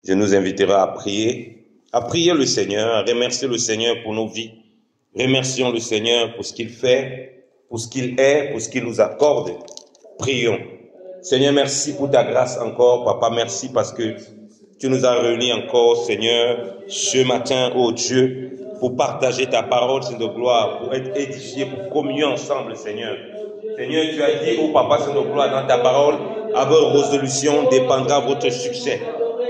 Je nous inviterai à prier le Seigneur, à remercier le Seigneur pour nos vies. Remercions le Seigneur pour ce qu'il fait, pour ce qu'il est, pour ce qu'il nous accorde. Prions. Seigneur, merci pour ta grâce encore. Papa, merci parce que tu nous as réunis encore, Seigneur, ce matin, oh Dieu, pour partager ta parole, Saint de gloire, pour être édifiés, pour communier ensemble, Seigneur. Seigneur, tu as dit, oh Papa, Saint de gloire, dans ta parole, à votre résolution dépendra votre succès.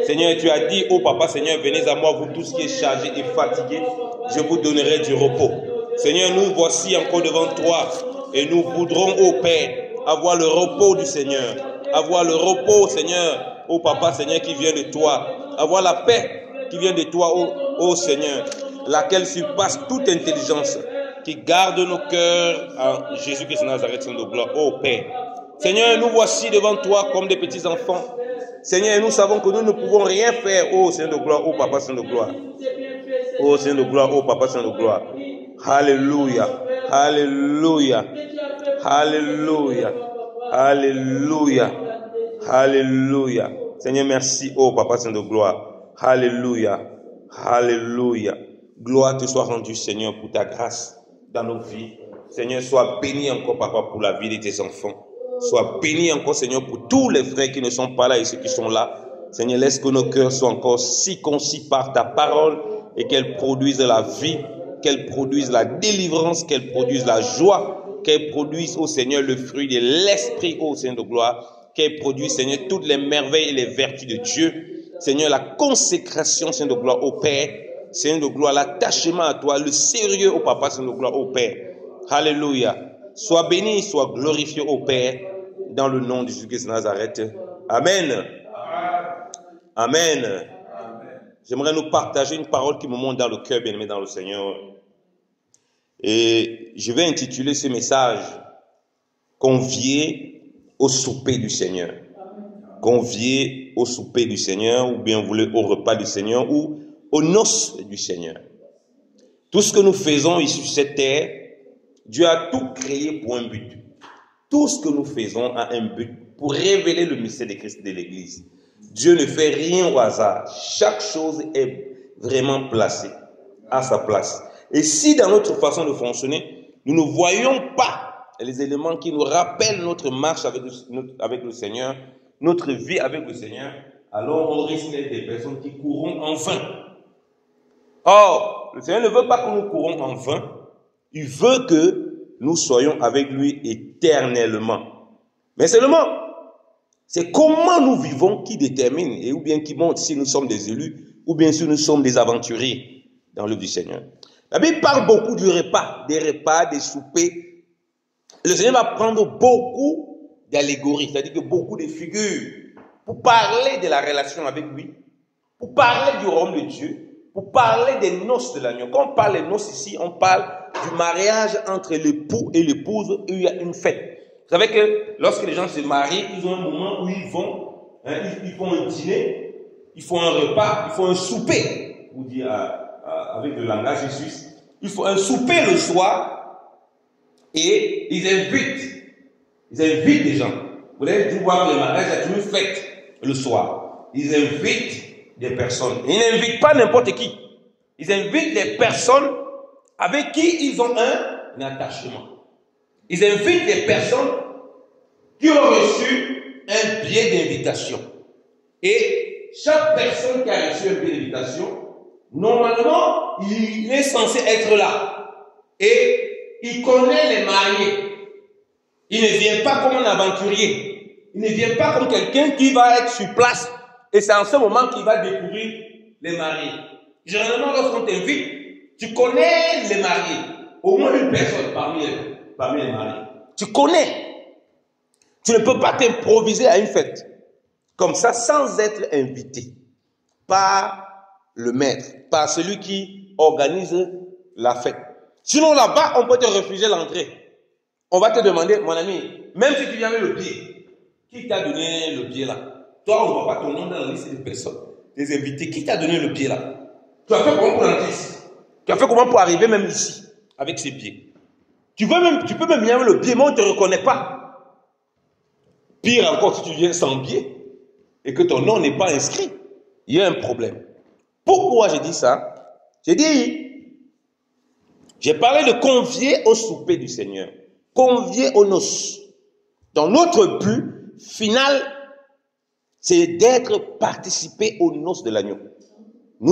Seigneur, tu as dit, oh Papa, Seigneur, venez à moi, vous tous qui êtes chargés et fatigués, je vous donnerai du repos. Seigneur, nous voici encore devant toi et nous voudrons, oh Père, avoir le repos du Seigneur, avoir le repos, Seigneur, oh Papa, Seigneur, qui vient de toi, avoir la paix qui vient de toi, oh Seigneur, laquelle surpasse toute intelligence, qui garde nos cœurs en Jésus-Christ de Nazareth, Saint de gloire, oh Père. Seigneur, nous voici devant toi comme des petits enfants. Seigneur, nous savons que nous ne pouvons rien faire, oh Saint de gloire, oh Papa, Saint de gloire. Oh Saint de gloire, oh Papa, Saint de gloire. Alléluia, alléluia, alléluia, alléluia, alléluia. Seigneur, merci, oh Papa, Saint de gloire. Alléluia, alléluia. Gloire te soit rendue, Seigneur, pour ta grâce dans nos vies. Seigneur, sois béni encore, Papa, pour la vie de tes enfants. Sois béni encore, Seigneur, pour tous les frères qui ne sont pas là et ceux qui sont là. Seigneur, laisse que nos cœurs soient encore si concis par ta parole et qu'elle produise la vie, qu'elle produise la délivrance, qu'elle produise la joie, qu'elle produise, ô Seigneur, le fruit de l'Esprit, ô Seigneur de gloire, qu'elle produise, Seigneur, toutes les merveilles et les vertus de Dieu. Seigneur, la consécration, Seigneur de gloire, au Père. Seigneur de gloire, l'attachement à toi, le sérieux au Papa, Seigneur de gloire, au Père. Alléluia. Sois béni, sois glorifié au Père, dans le nom de Jésus-Christ de Nazareth. Amen. Amen. J'aimerais nous partager une parole qui me monte dans le cœur, bien-aimé dans le Seigneur. Et je vais intituler ce message « Convié au souper du Seigneur ». Convié au souper du Seigneur, ou bien vous voulez au repas du Seigneur, ou aux noces du Seigneur. Tout ce que nous faisons ici sur cette terre, Dieu a tout créé pour un but. Tout ce que nous faisons a un but pour révéler le mystère de Christ de l'Église. Dieu ne fait rien au hasard. Chaque chose est vraiment placée à sa place. Et si dans notre façon de fonctionner, nous ne voyons pas les éléments qui nous rappellent notre marche avec le Seigneur, notre vie avec le Seigneur, alors on risque d'être des personnes qui courront en vain. Or, le Seigneur ne veut pas que nous courons en vain. Il veut que nous soyons avec lui éternellement. Mais seulement, c'est comment nous vivons qui détermine, et ou bien qui montre si nous sommes des élus, ou bien si nous sommes des aventuriers dans l'œuvre du Seigneur. La Bible parle beaucoup du repas, des soupers. Le Seigneur va prendre beaucoup d'allégories, c'est-à-dire que beaucoup de figures, pour parler de la relation avec lui, pour parler du royaume de Dieu, pour parler des noces de l'agneau. Quand on parle des noces ici, on parle du mariage entre l'époux et l'épouse, où il y a une fête. Vous savez que lorsque les gens se marient, ils ont un moment où ils vont, ils font un dîner, ils font un repas, ils font un souper, vous dire avec le langage suisse. Ils font un souper le soir et ils invitent des gens. Vous avez dû voir que le mariage a toujours une fête le soir. Ils invitent des personnes. Ils n'invitent pas n'importe qui. Ils invitent des personnes avec qui ils ont un attachement. Ils invitent des personnes qui ont reçu un billet d'invitation. Et chaque personne qui a reçu un billet d'invitation, normalement, il est censé être là. Et il connaît les mariés. Il ne vient pas comme un aventurier. Il ne vient pas comme quelqu'un qui va être sur place. Et c'est en ce moment qu'il va découvrir les mariés. Généralement, lorsqu'on t'invite, tu connais les mariés. Au moins une personne parmi les mariés. Tu connais. Tu ne peux pas t'improviser à une fête. Comme ça, sans être invité. Par le maître. Par celui qui organise la fête. Sinon, là-bas, on peut te refuser l'entrée. On va te demander, mon ami, même si tu viens avec le billet, qui t'a donné le billet là? Toi, on ne voit pas ton nom dans la liste des personnes, des invités. Qui t'a donné le billet là? Tu as fait comment pour entrer ici? Tu as fait comment pour arriver même ici, avec ces billets? Tu peux même venir avec le billet, mais on ne te reconnaît pas. Pire encore, si tu viens sans billet, et que ton nom n'est pas inscrit, il y a un problème. Pourquoi j'ai dit ça? J'ai parlé de convier au souper du Seigneur, convier aux noces. Donc notre but final, c'est d'être participé aux noces de l'agneau.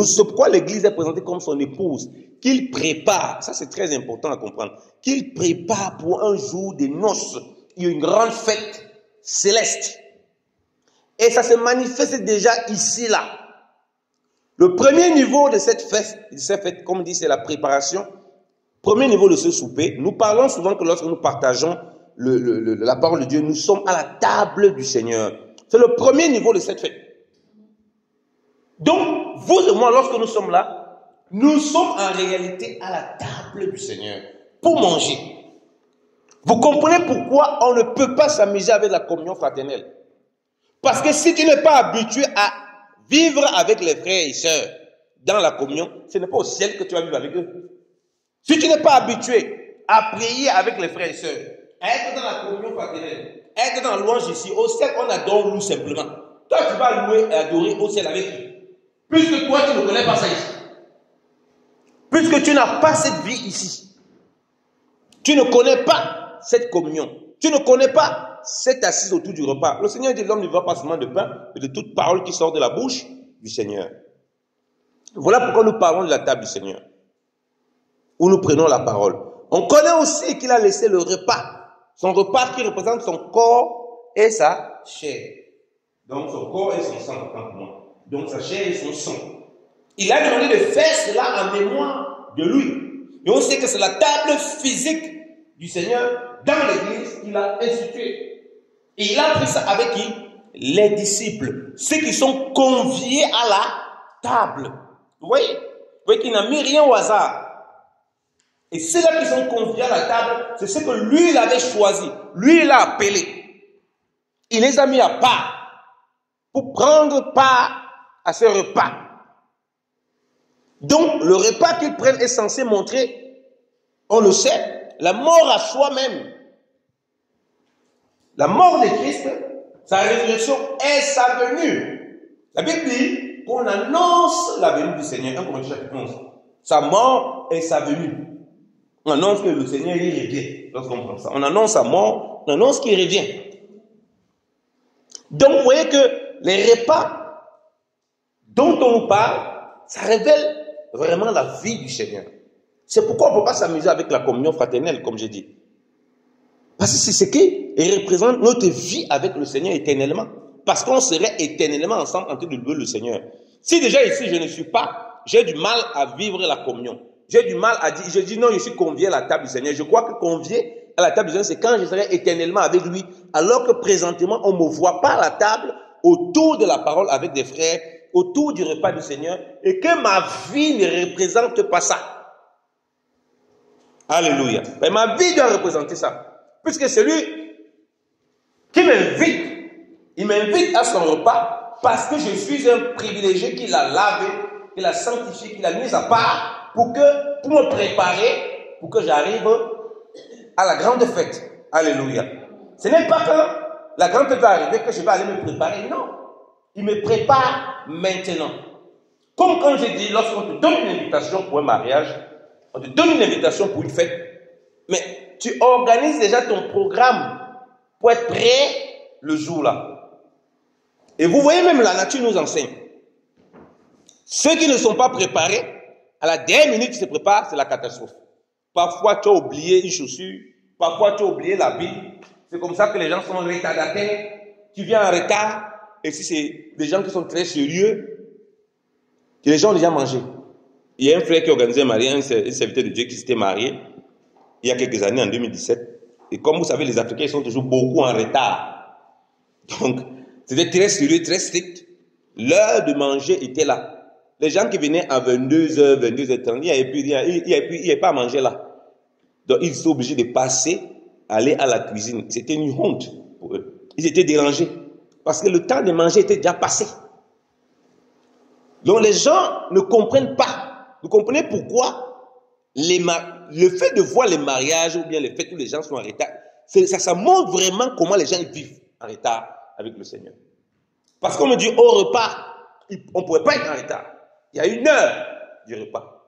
C'est pourquoi l'Église est présentée comme son épouse, qu'il prépare, ça c'est très important à comprendre, qu'il prépare pour un jour des noces, il y a une grande fête céleste. Et ça se manifeste déjà ici, là. Le premier niveau de cette fête, comme dit, c'est la préparation. Premier niveau de ce souper, nous parlons souvent que lorsque nous partageons la parole de Dieu, nous sommes à la table du Seigneur. C'est le premier niveau de cette fête. Donc, vous et moi, lorsque nous sommes là, nous sommes en réalité à la table du Seigneur pour manger. Vous comprenez pourquoi on ne peut pas s'amuser avec la communion fraternelle? Parce que si tu n'es pas habitué à vivre avec les frères et sœurs dans la communion, ce n'est pas au ciel que tu vas vivre avec eux. Si tu n'es pas habitué à prier avec les frères et sœurs, à être dans la communion fraternelle, à être dans la louange ici, au ciel on adore nous simplement. Toi tu vas louer et adorer au ciel avec qui? Puisque toi tu ne connais pas ça ici. Puisque tu n'as pas cette vie ici. Tu ne connais pas cette communion. Tu ne connais pas cette assise autour du repas. Le Seigneur dit l'homme ne vivra pas seulement de pain, mais de toute parole qui sort de la bouche du Seigneur. Voilà pourquoi nous parlons de la table du Seigneur, où nous prenons la parole. On connaît aussi qu'il a laissé le repas. Son repas qui représente son corps et sa chair. Donc son corps et son sang, autant pour moi. Donc sa chair et son sang. Il a demandé de faire cela en mémoire de lui. Et on sait que c'est la table physique du Seigneur dans l'église qu'il a instituée. Et il a pris ça avec qui? Les disciples. Ceux qui sont conviés à la table. Vous voyez qu'il n'a mis rien au hasard. Et ceux-là qui sont conviés à la table, c'est ce que lui, il avait choisi. Lui, il l'a appelé. Il les a mis à part pour prendre part à ce repas. Donc, le repas qu'ils prennent est censé montrer, on le sait, la mort à soi-même. La mort de Christ, sa résurrection et sa venue. La Bible dit qu'on annonce la venue du Seigneur. 1 Corinthiens chapitre 11. Sa mort et sa venue. On annonce que le Seigneur il revient. Lorsqu'on prend ça, on annonce sa mort, on annonce qu'il revient. Donc, vous voyez que les repas dont on nous parle, ça révèle vraiment la vie du Seigneur. C'est pourquoi on ne peut pas s'amuser avec la communion fraternelle, comme j'ai dit. Parce que c'est ce qui représente notre vie avec le Seigneur éternellement. Parce qu'on serait éternellement ensemble en train de louer le Seigneur. Si déjà ici je ne suis pas, j'ai du mal à vivre la communion. J'ai du mal à dire, je dis non, je suis convié à la table du Seigneur. Je crois que convié à la table du Seigneur, c'est quand je serai éternellement avec lui, alors que présentement, on ne me voit pas à la table, autour de la parole avec des frères, autour du repas du Seigneur, et que ma vie ne représente pas ça. Alléluia. Mais ma vie doit représenter ça. Puisque celui qui m'invite, il m'invite à son repas parce que je suis un privilégié qu'il a lavé, qu'il a sanctifié, qu'il a mis à part pour me préparer, pour que j'arrive à la grande fête. Alléluia. Ce n'est pas quand la grande fête va arriver que je vais aller me préparer. Non. Il me prépare maintenant. Comme quand j'ai dit, lorsqu'on te donne une invitation pour un mariage, on te donne une invitation pour une fête, mais tu organises déjà ton programme pour être prêt le jour-là. Et vous voyez, même la nature nous enseigne. Ceux qui ne sont pas préparés, à la dernière minute qui se préparent, c'est la catastrophe. Parfois, tu as oublié une chaussure, parfois, tu as oublié l'habit. C'est comme ça que les gens sont retardataires. Tu viens en retard, et si c'est des gens qui sont très sérieux, que les gens ont déjà mangé. Il y a un frère qui organisait un mariage, un serviteur de Dieu qui s'était marié il y a quelques années, en 2017. Et comme vous savez, les Africains ils sont toujours beaucoup en retard. Donc, c'était très sérieux, très strict. L'heure de manger était là. Les gens qui venaient à 22h, 22h30, il n'y avait pas à manger là. Donc, ils sont obligés de passer, aller à la cuisine. C'était une honte pour eux. Ils étaient dérangés. Parce que le temps de manger était déjà passé. Donc, les gens ne comprennent pas. Vous comprenez pourquoi le fait de voir les mariages ou bien le fait que les gens sont en retard, ça montre vraiment comment les gens vivent en retard avec le Seigneur. Parce qu'on me dit au repas, On ne pourrait pas être en retard. Il y a une heure du repas.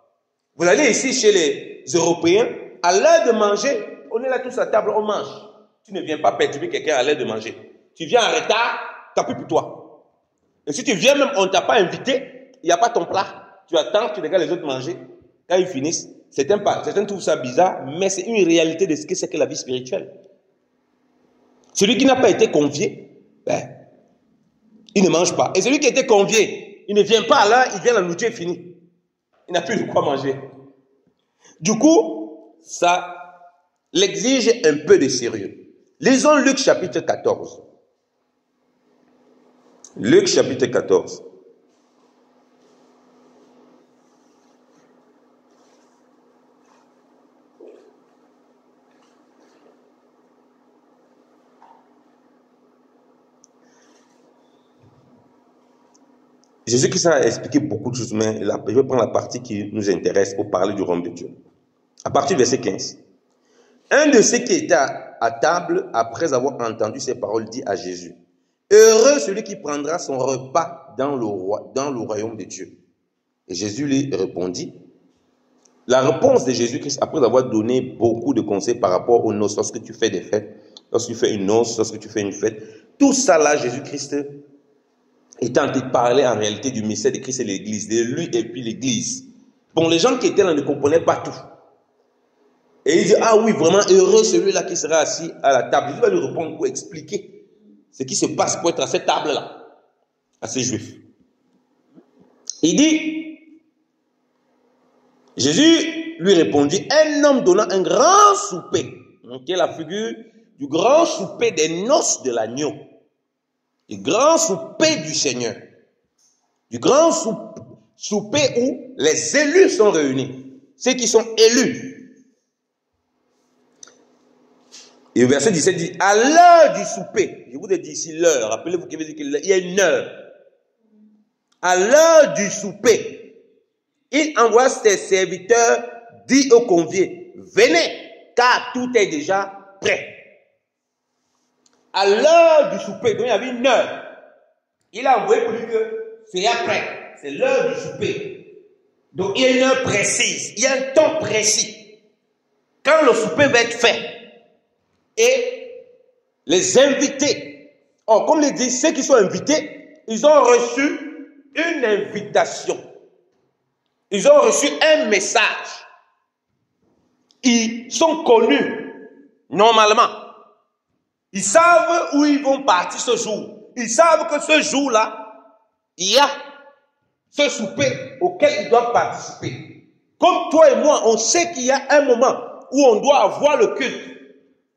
Vous allez ici chez les Européens, à l'heure de manger, on est là tous à table, on mange. Tu ne viens pas perturber quelqu'un à l'heure de manger. Tu viens en retard, tant pis pour toi. Et si tu viens même, on ne t'a pas invité, il n'y a pas ton plat. Tu attends, tu regardes les autres manger. Quand ils finissent, certains trouvent ça bizarre, mais c'est une réalité de ce que c'est que la vie spirituelle. Celui qui n'a pas été convié, il ne mange pas. Et celui qui a été convié, il ne vient pas à l'heure, il vient, la nourriture est finie. Il n'a plus de quoi manger. Du coup, ça l'exige un peu de sérieux. Lisons Luc chapitre 14. Luc chapitre 14. Jésus-Christ a expliqué beaucoup de choses, mais je vais prendre la partie qui nous intéresse pour parler du royaume de Dieu. À partir du verset 15. Un de ceux qui étaient à table, après avoir entendu ces paroles, dit à Jésus, « Heureux celui qui prendra son repas dans le royaume de Dieu. » Et Jésus lui répondit. La réponse de Jésus-Christ, après avoir donné beaucoup de conseils par rapport aux noces, lorsque tu fais des fêtes, lorsque tu fais une noce, lorsque tu fais une fête, tout ça là, Jésus-Christ est en train de parler en réalité du mystère de Christ et l'Église, de lui et puis l'Église. Bon, les gens qui étaient là ne comprenaient pas tout. Et il dit, ah oui, vraiment heureux celui-là qui sera assis à la table. Jésus va lui répondre pour expliquer ce qui se passe pour être à cette table-là, à ces Juifs. Il dit, Jésus lui répondit, un homme donnant un grand souper, qui est la figure du grand souper des noces de l'agneau, du grand souper du Seigneur, du grand souper où les élus sont réunis, ceux qui sont élus. Et au verset 17 dit, à l'heure du souper, je vous ai dit ici l'heure, rappelez-vous qu'il veut dire qu'il y a une heure. À l'heure du souper, il envoie ses serviteurs, dit aux conviés, venez, car tout est déjà prêt. À l'heure du souper, donc il y avait une heure. Il a envoyé pour dire que c'est après, c'est l'heure du souper. Donc il y a une heure précise, il y a un temps précis. Quand le souper va être fait, et les invités, comme les dit, ceux qui sont invités, ils ont reçu une invitation. Ils ont reçu un message. Ils sont connus, normalement. Ils savent où ils vont partir ce jour. Ils savent que ce jour-là, il y a ce souper auquel ils doivent participer. Comme toi et moi, on sait qu'il y a un moment où on doit avoir le culte.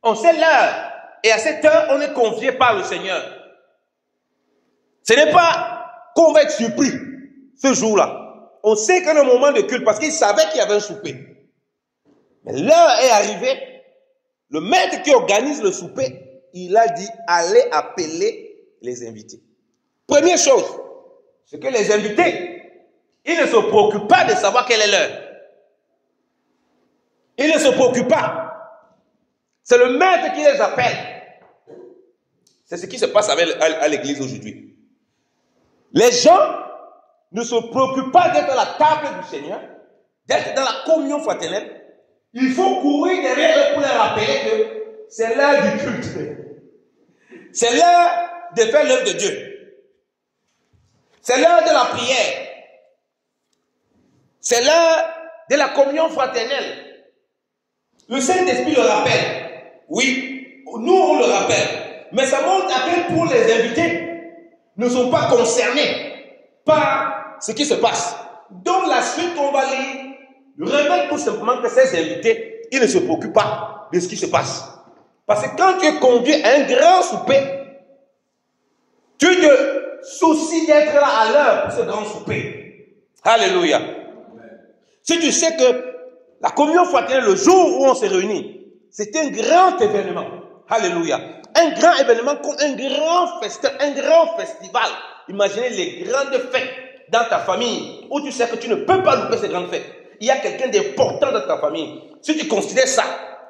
On sait l'heure. Et à cette heure, on est convié par le Seigneur. Ce n'est pas qu'on va être surpris ce jour-là. On sait que le moment de culte, parce qu'ils savaient qu'il y avait un souper. Mais l'heure est arrivée. Le maître qui organise le souper, il a dit, allez appeler les invités. Première chose, c'est que les invités, ils ne se préoccupent pas de savoir quelle est l'heure. Ils ne se préoccupent pas. C'est le maître qui les appelle. C'est ce qui se passe à l'église aujourd'hui. Les gens ne se préoccupent pas d'être à la table du Seigneur, d'être dans la communion fraternelle. Il faut courir derrière eux pour leur rappeler que c'est l'heure du culte. C'est l'heure de faire l'œuvre de Dieu. C'est l'heure de la prière. C'est l'heure de la communion fraternelle. Le Saint-Esprit le rappelle. Oui, nous on le rappelle. Mais ça montre à quel point les invités ne sont pas concernés par ce qui se passe. Dans la suite qu'on va lire, révèle tout simplement que ces invités, ils ne se préoccupent pas de ce qui se passe. Parce que quand tu es conduit à un grand souper, tu te soucies d'être là à l'heure pour ce grand souper. Alléluia. Si tu sais que la communion fraternelle, le jour où on se réunit, c'est un grand événement. Alléluia. Un grand événement comme un grand festin, un grand festival. Imaginez les grandes fêtes dans ta famille où tu sais que tu ne peux pas louper ces grandes fêtes. Il y a quelqu'un d'important dans ta famille. Si tu considères ça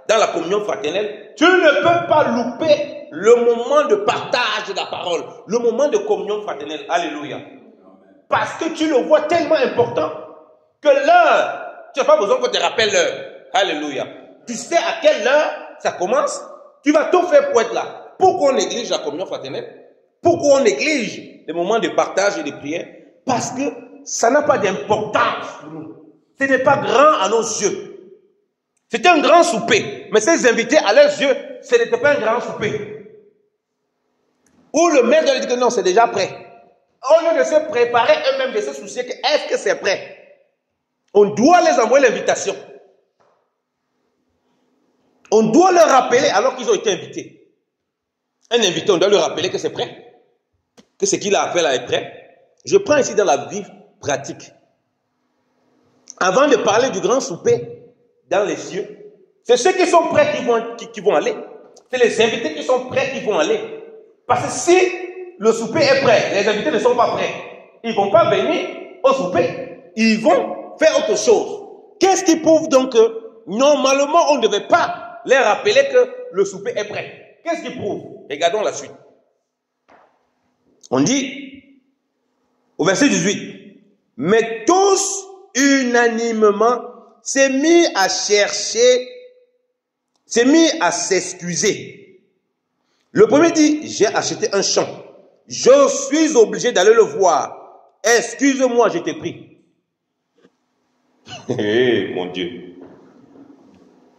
dans la communion fraternelle, tu ne peux pas louper le moment de partage de la parole, le moment de communion fraternelle. Alléluia. Parce que tu le vois tellement important que l'heure, tu n'as pas besoin qu'on te rappelle l'heure. Alléluia. Tu sais à quelle heure ça commence, tu vas tout faire pour être là. Pourquoi on néglige la communion fraternelle? Pourquoi on néglige les moments de partage et de prière? Parce que ça n'a pas d'importance pour nous. Ce n'est pas grand à nos yeux. C'était un grand souper, mais ces invités, à leurs yeux, ce n'était pas un grand souper. Ou le maître leur dit que non, c'est déjà prêt. Au lieu de se préparer eux-mêmes, de se soucier que est-ce que c'est prêt? On doit les envoyer l'invitation. On doit leur rappeler alors qu'ils ont été invités. Un invité, on doit lui rappeler que c'est prêt. Que ce qu'il a appelé à être prêt. Je prends ici dans la vie pratique. Avant de parler du grand souper dans les cieux, c'est ceux qui sont prêts qui vont aller. C'est les invités qui sont prêts qui vont aller. Parce que si le souper est prêt, les invités ne sont pas prêts, ils ne vont pas venir au souper. Ils vont faire autre chose. Qu'est-ce qui prouve donc que normalement on ne devait pas les rappeler que le souper est prêt? Qu'est-ce qui prouve? Regardons la suite. On dit au verset 18, mais tous unanimement s'est mis à chercher, s'est mis à s'excuser. Le premier dit, j'ai acheté un champ. Je suis obligé d'aller le voir. Excuse-moi, je t'ai pris. Mon Dieu.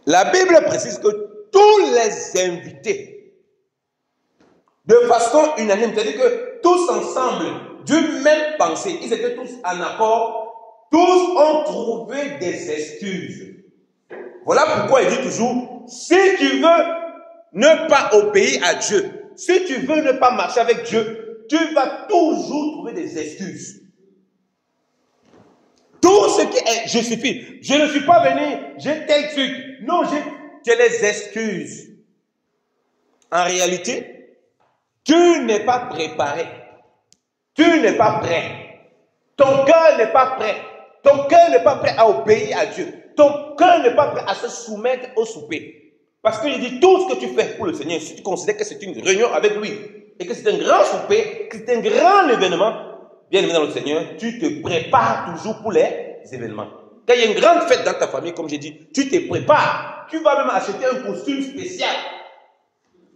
La Bible précise que tous les invités, de façon unanime, c'est-à-dire que tous ensemble, d'une même pensée, ils étaient tous en accord, tous ont trouvé des excuses. Voilà pourquoi il dit toujours, si tu veux ne pas obéir à Dieu, si tu veux ne pas marcher avec Dieu, tu vas toujours trouver des excuses. Tout ce qui est, je suffis, je ne suis pas venu, j'ai tel truc. Non, j'ai les excuses. En réalité, tu n'es pas préparé. Tu n'es pas prêt. Ton cœur n'est pas prêt. Ton cœur n'est pas prêt à obéir à Dieu. Ton cœur n'est pas prêt à se soumettre au souper. Parce qu'il dit tout ce que tu fais pour le Seigneur, si tu considères que c'est une réunion avec lui, et que c'est un grand souper, que c'est un grand événement, bien aimé dans le Seigneur, tu te prépares toujours pour les événements. Quand il y a une grande fête dans ta famille, comme j'ai dit, tu te prépares. Tu vas même acheter un costume spécial.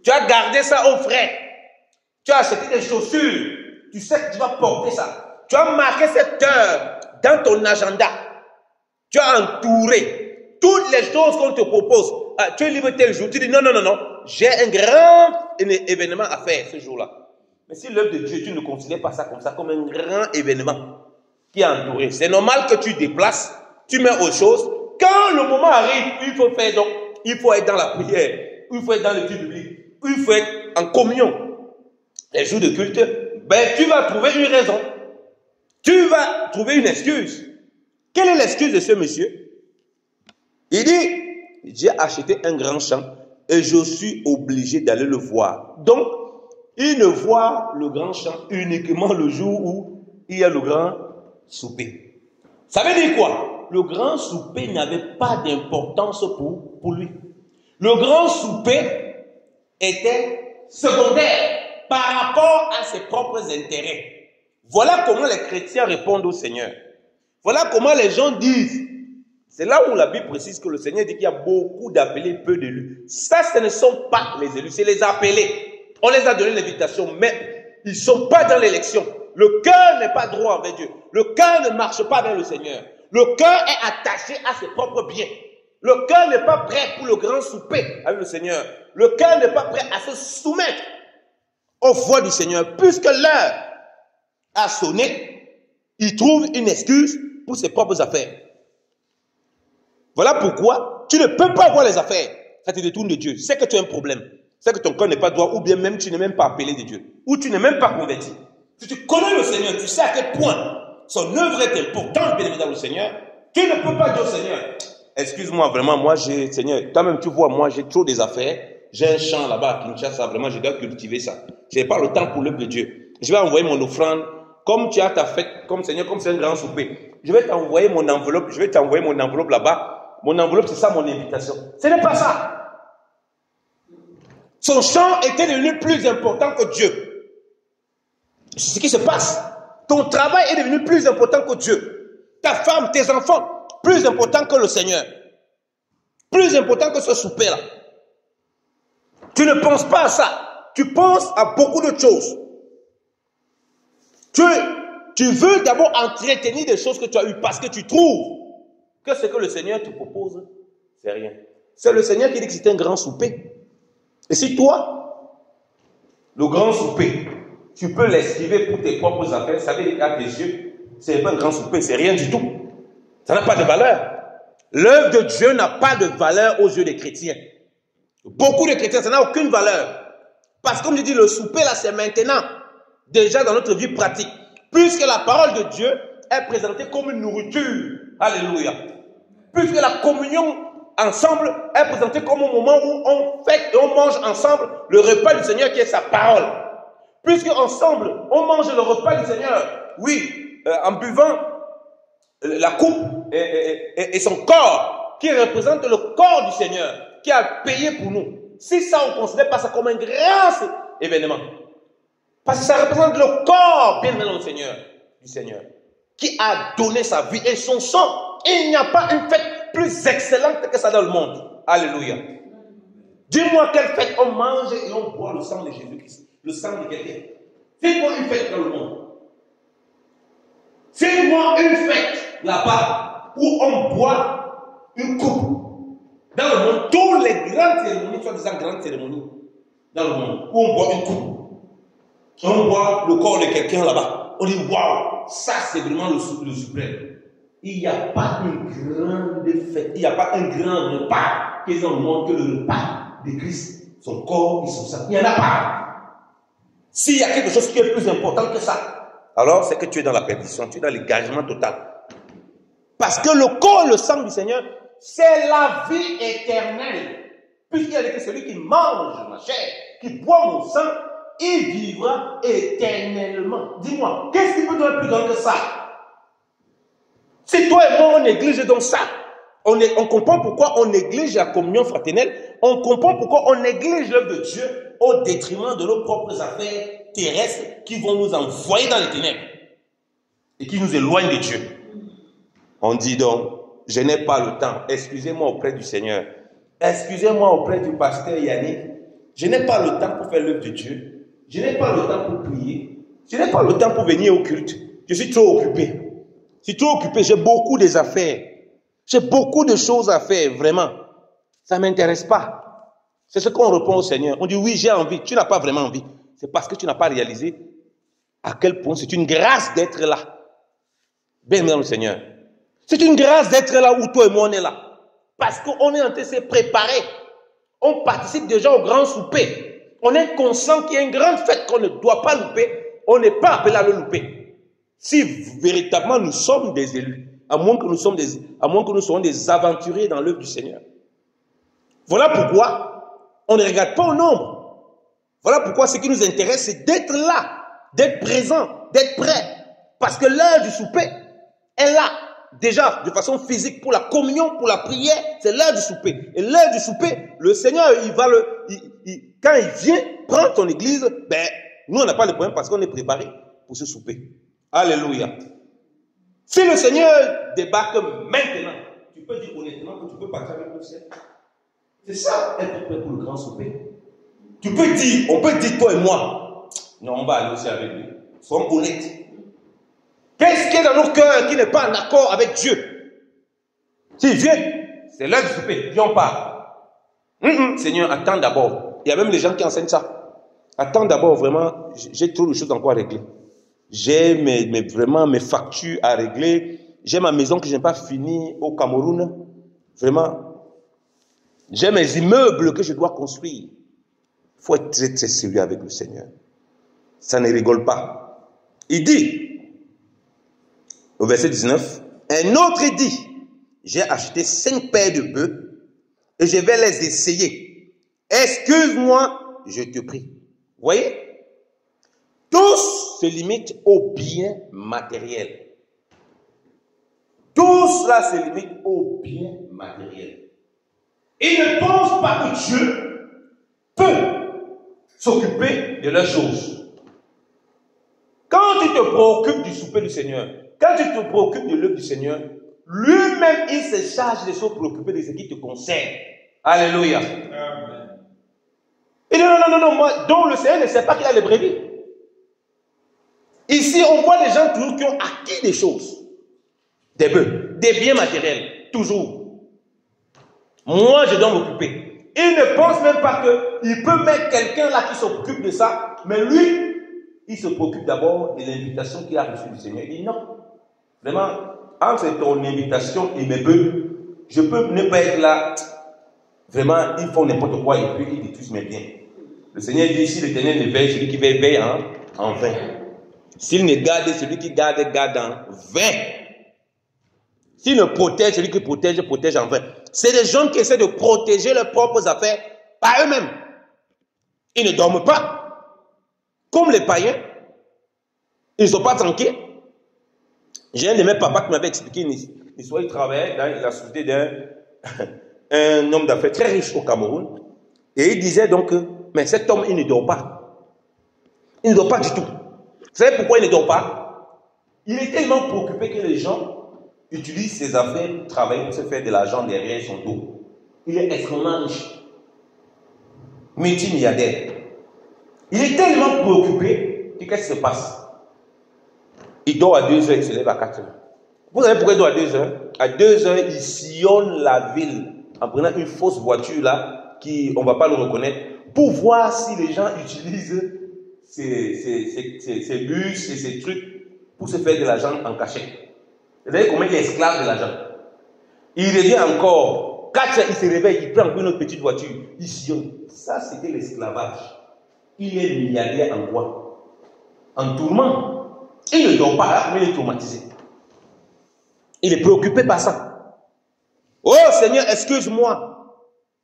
Tu as gardé ça au frais. Tu as acheté des chaussures. Tu sais que tu vas porter ça. Tu as marqué cette heure dans ton agenda. Tu as entouré toutes les choses qu'on te propose. Ah, tu es libre tel jour. Tu dis non, non, non, non. J'ai un grand événement à faire ce jour-là. Mais si l'œuvre de Dieu, tu ne considères pas ça comme un grand événement qui est entouré. C'est normal que tu déplaces, tu mets autre chose. Quand le moment arrive, il faut faire donc, il faut être dans la prière, il faut être dans l'étude biblique, il faut être en communion. Les jours de culte, ben tu vas trouver une raison. Tu vas trouver une excuse. Quelle est l'excuse de ce monsieur? Il dit, j'ai acheté un grand champ et je suis obligé d'aller le voir. Donc, il ne voit le grand champ uniquement le jour où il y a le grand souper. Ça veut dire quoi? Le grand souper n'avait pas d'importance pour lui. Le grand souper était secondaire par rapport à ses propres intérêts. Voilà comment les chrétiens répondent au Seigneur. Voilà comment les gens disent. C'est là où la Bible précise que le Seigneur dit qu'il y a beaucoup d'appelés, peu d'élus. Ça, ce ne sont pas les élus, c'est les appelés. On les a donné l'invitation, mais ils ne sont pas dans l'élection. Le cœur n'est pas droit avec Dieu. Le cœur ne marche pas dans le Seigneur. Le cœur est attaché à ses propres biens. Le cœur n'est pas prêt pour le grand souper avec le Seigneur. Le cœur n'est pas prêt à se soumettre aux voix du Seigneur. Puisque l'heure a sonné, il trouve une excuse pour ses propres affaires. Voilà pourquoi tu ne peux pas voir les affaires. Ça te détourne de Dieu. C'est que tu as un problème. C'est que ton cœur n'est pas droit, ou bien même tu n'es même pas appelé de Dieu. Ou tu n'es même pas converti. Si tu connais le Seigneur, tu sais à quel point son œuvre est importante, bien évidemment, le Seigneur. Tu ne peux pas dire au Seigneur, excuse-moi, vraiment, moi, Seigneur, toi-même, tu vois, moi, j'ai trop des affaires. J'ai un champ là-bas à Kinshasa, vraiment, je dois cultiver ça. Je n'ai pas le temps pour l'œuvre de Dieu. Je vais envoyer mon offrande. Comme tu as ta fête, comme Seigneur, comme c'est un grand souper. Je vais t'envoyer mon enveloppe, là-bas. Mon enveloppe, c'est ça mon invitation. Ce n'est pas ça. Son champ était devenu plus important que Dieu. C'est ce qui se passe. Ton travail est devenu plus important que Dieu. Ta femme, tes enfants, plus important que le Seigneur. Plus important que ce souper-là. Tu ne penses pas à ça. Tu penses à beaucoup d'autres choses. Tu veux d'abord entretenir des choses que tu as eues parce que tu trouves que ce que le Seigneur te propose, c'est rien. C'est le Seigneur qui dit que c'est un grand souper. Et si toi, le grand souper, tu peux l'esquiver pour tes propres affaires, ça veut dire qu'à tes yeux, ce n'est pas un grand souper, c'est rien du tout. Ça n'a pas de valeur. L'œuvre de Dieu n'a pas de valeur aux yeux des chrétiens. Beaucoup de chrétiens, ça n'a aucune valeur. Parce que comme je dis, le souper là, c'est maintenant, déjà dans notre vie pratique. Puisque la parole de Dieu est présentée comme une nourriture. Alléluia. Puisque la communion ensemble est présentée comme un moment où on fête et on mange ensemble le repas du Seigneur qui est sa parole. Puisque ensemble, on mange le repas du Seigneur, oui, en buvant la coupe et son corps, qui représente le corps du Seigneur, qui a payé pour nous. Si ça, on ne considère pas ça comme un grand événement. Parce que ça représente le corps bien dans le Seigneur, du Seigneur, qui a donné sa vie et son sang. Et il n'y a pas une fête plus excellente que ça dans le monde. Alléluia. Dis-moi quelle fête on mange et on boit le sang de Jésus-Christ. Le sang de quelqu'un. Fais-moi une fête dans le monde. Fais-moi une fête là-bas où on boit une coupe. Dans le monde, toutes les grandes cérémonies, soit disant grandes cérémonies, dans le monde, où on boit une coupe. On voit le corps de quelqu'un là-bas. On dit, waouh, ça c'est vraiment le suprême. Il n'y a pas une grande fête, il n'y a pas un grand repas qui est dans le monde que le repas de Christ, son corps et son sang. Il n'y en a pas. S'il y a quelque chose qui est plus important que ça, alors c'est que tu es dans la perdition, tu es dans l'égagement total. Parce que le corps et le sang du Seigneur, c'est la vie éternelle. Puisqu'il a dit que celui qui mange ma chair, qui boit mon sang, il vivra éternellement. Dis-moi, qu'est-ce qui peut donner plus grand que ça? Si toi et moi, on néglige donc ça, on comprend pourquoi on néglige la communion fraternelle, on comprend pourquoi on néglige l'œuvre de Dieu au détriment de nos propres affaires terrestres qui vont nous envoyer dans les ténèbres et qui nous éloignent de Dieu. On dit donc, je n'ai pas le temps, excusez-moi auprès du Seigneur, excusez-moi auprès du pasteur Yannick, je n'ai pas le temps pour faire l'œuvre de Dieu. Je n'ai pas le temps pour prier. Je n'ai pas le temps pour venir au culte. Je suis trop occupé. Je suis trop occupé. J'ai beaucoup des affaires. J'ai beaucoup de choses à faire, vraiment. Ça ne m'intéresse pas. C'est ce qu'on répond au Seigneur. On dit, oui, j'ai envie. Tu n'as pas vraiment envie. C'est parce que tu n'as pas réalisé à quel point c'est une grâce d'être là. Bien, le Seigneur. C'est une grâce d'être là où toi et moi on est là. Parce qu'on est en train de se préparer. On participe déjà au grand souper. On est conscient qu'il y a une grande fête qu'on ne doit pas louper. On n'est pas appelé à le louper. Si véritablement nous sommes des élus, à moins que nous soyons des aventuriers dans l'œuvre du Seigneur. Voilà pourquoi on ne regarde pas au nombre. Voilà pourquoi ce qui nous intéresse, c'est d'être là, d'être présent, d'être prêt. Parce que l'heure du souper est là. Déjà, de façon physique, pour la communion, pour la prière, c'est l'heure du souper. Et l'heure du souper, le Seigneur, quand il vient prendre ton église, ben, nous, on n'a pas de problème parce qu'on est préparé pour ce souper. Alléluia. Si le Seigneur débarque maintenant, tu peux dire honnêtement que tu peux partir avec le ciel. C'est ça, être prêt pour le grand souper. Tu peux dire, on peut dire toi et moi, non, on va aller aussi avec lui. Soyons honnêtes. Qu'est-ce qui est dans nos cœurs qui n'est pas en accord avec Dieu? S'il vient, c'est l'heure du souper, viens on part. Seigneur, attends d'abord. Il y a même des gens qui enseignent ça. Attends d'abord, vraiment, j'ai trop de choses encore à régler. J'ai vraiment mes factures à régler. J'ai ma maison que je n'ai pas finie au Cameroun. Vraiment. J'ai mes immeubles que je dois construire. Il faut être très très sérieux avec le Seigneur. Ça ne rigole pas. Il dit, au verset 19, un autre dit, j'ai acheté 5 paires de bœufs et je vais les essayer. Excuse-moi, je te prie. Vous voyez? Tous se limitent aux biens matériels. Tout cela se limite aux biens matériels. Ils ne pensent pas que Dieu peut s'occuper de leurs choses. Quand tu te préoccupes du souper, préoccuper du Seigneur. Quand tu te préoccupes de l'œuvre du Seigneur, lui-même, il se charge de se préoccuper de ce qui te concerne. Alléluia. Amen. Il dit non, moi, dont le Seigneur ne sait pas qu'il a les brebis. Ici, on voit des gens toujours qui ont acquis des choses. Des bœufs, des biens matériels, toujours. Moi, je dois m'occuper. Il ne pense même pas qu'il peut mettre quelqu'un là qui s'occupe de ça, mais lui, il se préoccupe d'abord de l'invitation qu'il a reçue du Seigneur. Il dit non. Vraiment, entre ton invitation et mes bœufs, je peux ne pas être là. Vraiment, ils font n'importe quoi et puis ils détruisent mes biens. Le Seigneur dit, si l'Éternel ne veille, celui qui veille, veille en vain. S'il ne garde, celui qui garde, garde en vain. S'il ne protège, celui qui protège, protège en vain. C'est des gens qui essaient de protéger leurs propres affaires par eux-mêmes. Ils ne dorment pas. Comme les païens. Ils ne sont pas tranquilles. J'ai un de mes papas qui m'avait expliqué une histoire. Il travaillait dans la société d'un homme d'affaires très riche au Cameroun. Et il disait donc, mais cet homme, il ne dort pas. Il ne dort pas du tout. Vous savez pourquoi il ne dort pas? Il est tellement préoccupé que les gens utilisent ses affaires pour travailler, pour se faire de l'argent derrière son dos. Il est extrêmement riche. Multimilliardaire. Il est tellement préoccupé que qu'est-ce qui se passe? Il dort à 2 heures, il se lève à 4 heures. Vous savez pourquoi il dort à 2 heures? À 2 heures, il sillonne la ville en prenant une fausse voiture là, on ne va pas le reconnaître, pour voir si les gens utilisent ces bus et ces trucs pour se faire de l'argent en cachette. Vous savez combien il est esclave de l'argent? Il revient encore, 4 heures, il se réveille, il prend une autre petite voiture, il sillonne. Ça, c'était l'esclavage. Il est milliardaire en quoi? En tourment. Il ne dort pas là, mais il est traumatisé. Il est préoccupé par ça. Oh Seigneur, excuse-moi.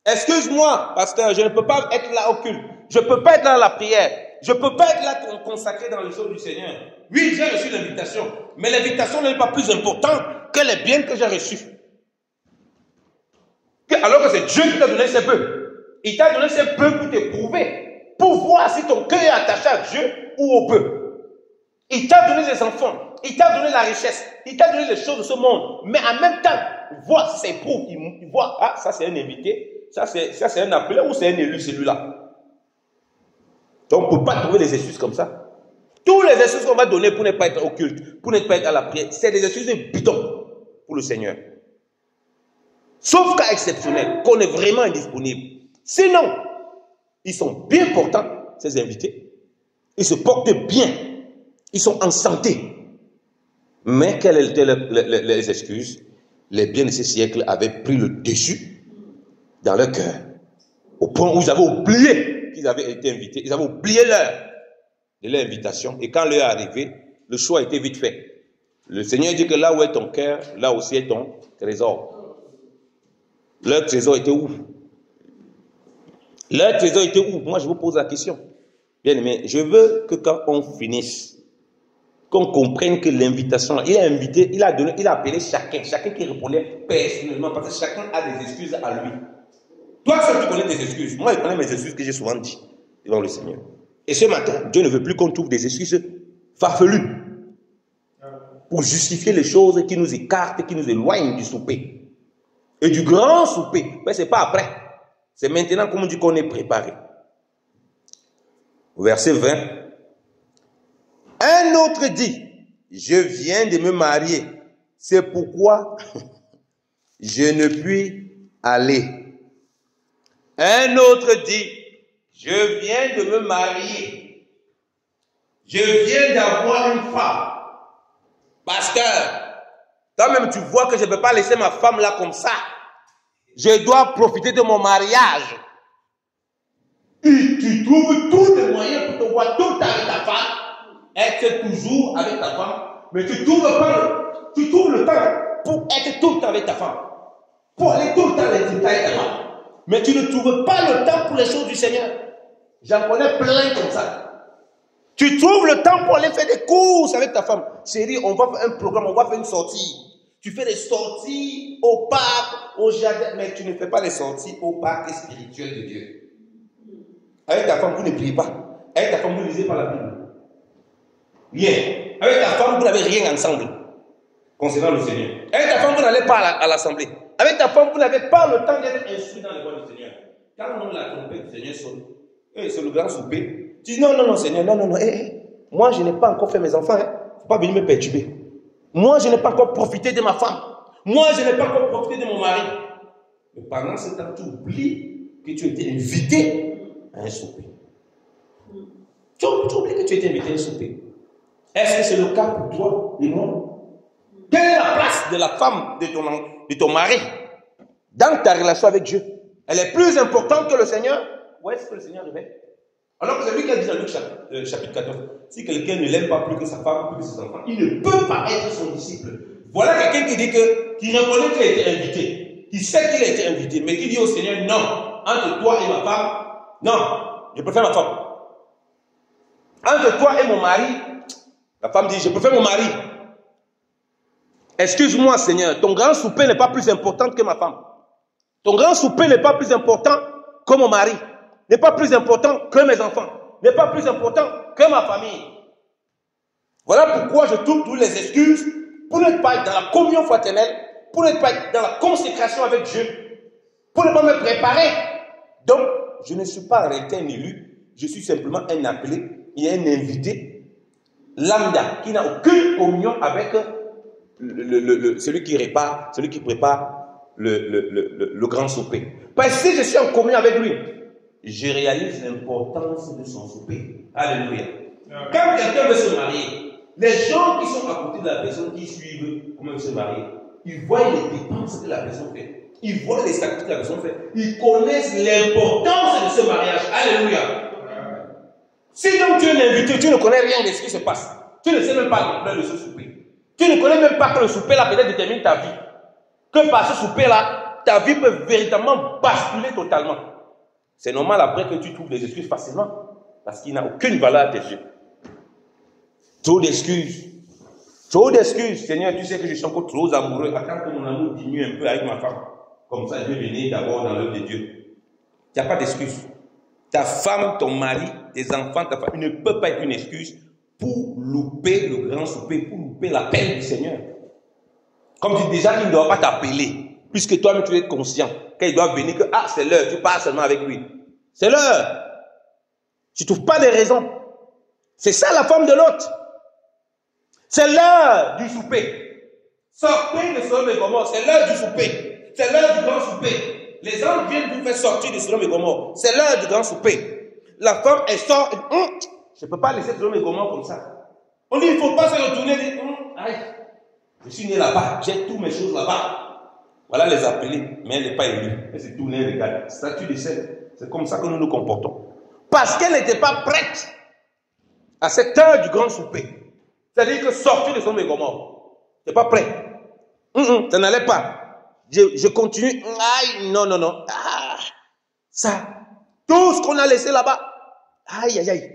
Excuse-moi, pasteur, je ne peux pas être là au culte. Je ne peux pas être là à la prière. Je ne peux pas être là consacré dans le jour du Seigneur. Oui, j'ai reçu l'invitation. Mais l'invitation n'est pas plus importante que les biens que j'ai reçus. Alors que c'est Dieu qui t'a donné ces bœufs. Il t'a donné ces bœufs pour t'éprouver. Pour voir si ton cœur est attaché à Dieu ou au bœuf. Il t'a donné les enfants. Il t'a donné la richesse. Il t'a donné les choses de ce monde. Mais en même temps, voir si ça éprouve. Il voit, ah, ça c'est un invité. Ça c'est un appelé ou c'est un élu celui-là. Donc on ne peut pas trouver des excuses comme ça. Tous les excuses qu'on va donner pour ne pas être au culte, pour ne pas être à la prière, c'est des excuses bidons pour le Seigneur. Sauf cas exceptionnel, qu'on est vraiment indisponible. Sinon, ils sont bien portants, ces invités. Ils se portent bien. Ils sont en santé. Mais quelles étaient les excuses? Les biens de ce siècle avaient pris le dessus dans leur cœur. Au point où ils avaient oublié qu'ils avaient été invités. Ils avaient oublié l'heure de leur invitation. Et quand l'heure est arrivée, le choix a été vite fait. Le Seigneur dit que là où est ton cœur, là aussi est ton trésor. Leur trésor était où? Leur trésor était où? Moi, je vous pose la question. Bien aimé, je veux que quand on finisse, qu'on comprenne que l'invitation, il a invité, il a appelé chacun qui répondait personnellement, parce que chacun a des excuses à lui. Toi seul, tu connais tes excuses. Moi, je connais mes excuses que j'ai souvent dit devant le Seigneur. Et ce matin, Dieu ne veut plus qu'on trouve des excuses farfelues pour justifier les choses qui nous écartent, qui nous éloignent du souper. Et du grand souper. Mais ce n'est pas après. C'est maintenant qu'on dit qu'on est préparé. Verset 20. Un autre dit, je viens de me marier. C'est pourquoi je ne puis aller. Un autre dit, je viens de me marier. Je viens d'avoir une femme. Pasteur, toi-même tu vois que je ne peux pas laisser ma femme là comme ça. Je dois profiter de mon mariage. Et tu trouves tous les moyens pour te voir tout le temps avec ta femme. Être toujours avec ta femme. Mais tu trouves le temps pour être tout le temps avec ta femme. Pour aller tout le temps les détails avec ta femme. Mais tu ne trouves pas le temps pour les choses du Seigneur. J'en connais plein comme ça. Tu trouves le temps pour aller faire des courses avec ta femme. Chérie, on va faire un programme, on va faire une sortie. Tu fais des sorties au parc, au jardin, mais tu ne fais pas les sorties au parc spirituel de Dieu. Avec ta femme, vous ne priez pas. Avec ta femme, vous ne lisez pas la Bible. Bien. Avec ta femme, vous n'avez rien ensemble concernant le Seigneur. Avec ta femme, vous n'allez pas à l'assemblée. Avec ta femme, vous n'avez pas le temps d'être instruit dans les voies du Seigneur. Quand la trompette du Seigneur sonne, c'est le grand souper. Tu dis non, Seigneur, non. Moi, je n'ai pas encore fait mes enfants. Il ne faut pas venir me perturber. Moi, je n'ai pas encore profité de ma femme. Moi, je n'ai pas encore profité de mon mari. Mais pendant ce temps, tu oublies que tu étais invité à un souper. Tu oublies que tu étais invité à un souper. Est-ce que c'est le cas pour toi et moi? Quelle est la place de la femme de ton mari dans ta relation avec Dieu? Elle est plus importante que le Seigneur? Ou est-ce que le Seigneur révèle? Alors que c'est lui qui a dit dans Luc chapitre 14, si quelqu'un ne l'aime pas plus que sa femme, plus que ses enfants, il ne peut pas être son disciple. Voilà quelqu'un qui dit qui reconnaît qu'il a été invité, qui sait qu'il a été invité, mais qui dit au Seigneur, non, entre toi et ma femme, non, je préfère ma femme. Entre toi et mon mari, la femme dit, je préfère mon mari. Excuse-moi Seigneur, ton grand souper n'est pas plus important que ma femme. Ton grand souper n'est pas plus important que mon mari. N'est pas plus important que mes enfants. N'est pas plus important que ma famille. Voilà pourquoi je trouve toutes les excuses pour ne pas être dans la communion fraternelle, pour ne pas être dans la consécration avec Dieu, pour ne pas me préparer. Donc, je ne suis pas en réalité un élu, je suis simplement un appelé et un invité lambda qui n'a aucune communion avec celui qui répare, celui qui prépare le grand souper. Parce que si je suis en communion avec lui, je réalise l'importance de son souper. Alléluia. Quand quelqu'un veut se marier, les gens qui sont à côté de la personne qui suivent comment il se marie, ils voient les dépenses que la personne fait. Ils voient les sacrifices que la personne fait. Ils connaissent l'importance de ce mariage. Alléluia. Si donc tu es un invité, tu ne connais rien de ce qui se passe. Tu ne sais même pas l'ampleur de ce souper. Tu ne connais même pas que le souper là peut-être détermine ta vie. Que par ce souper là, ta vie peut véritablement basculer totalement. C'est normal après que tu trouves des excuses facilement. Parce qu'il n'a aucune valeur à tes yeux. Trop d'excuses. Trop d'excuses. Seigneur, tu sais que je suis encore trop amoureux. Attends que mon amour diminue un peu avec ma femme. Comme ça, je vais venir d'abord dans l'œuvre de Dieu. Tu n'as pas d'excuses. Ta femme, ton mari, tes enfants, ta femme, il ne peut pas être une excuse pour louper le grand souper, pour louper l'appel du Seigneur. Comme tu dis déjà qu'il ne doit pas t'appeler, puisque toi-même tu es conscient qu'il doit venir, que c'est l'heure, tu pars seulement avec lui. C'est l'heure. Tu ne trouves pas de raison. C'est ça la femme de l'autre. C'est l'heure du souper. Sortez de Sodome et Gomorrhe, c'est l'heure du souper. C'est l'heure du grand souper. Les anges viennent vous faire sortir de Sodome et Gomorrhe. C'est l'heure du grand souper. La femme, elle sort, je ne peux pas laisser Sodome et Gomorrhe comme ça. On dit, il ne faut pas se retourner et dire, aïe, je suis né là-bas, j'ai toutes mes choses là-bas. Voilà les appelés, mais elle n'est pas élue. Elle s'est tournée, regarde, statue de sel. C'est comme ça que nous nous comportons. Parce qu'elle n'était pas prête à cette heure du grand souper. C'est-à-dire que sortir de Sodome et Gomorrhe, tu n'es pas prêt. Ça n'allait pas. Je continue. Aïe, non. Ça, tout ce qu'on a laissé là-bas. Aïe.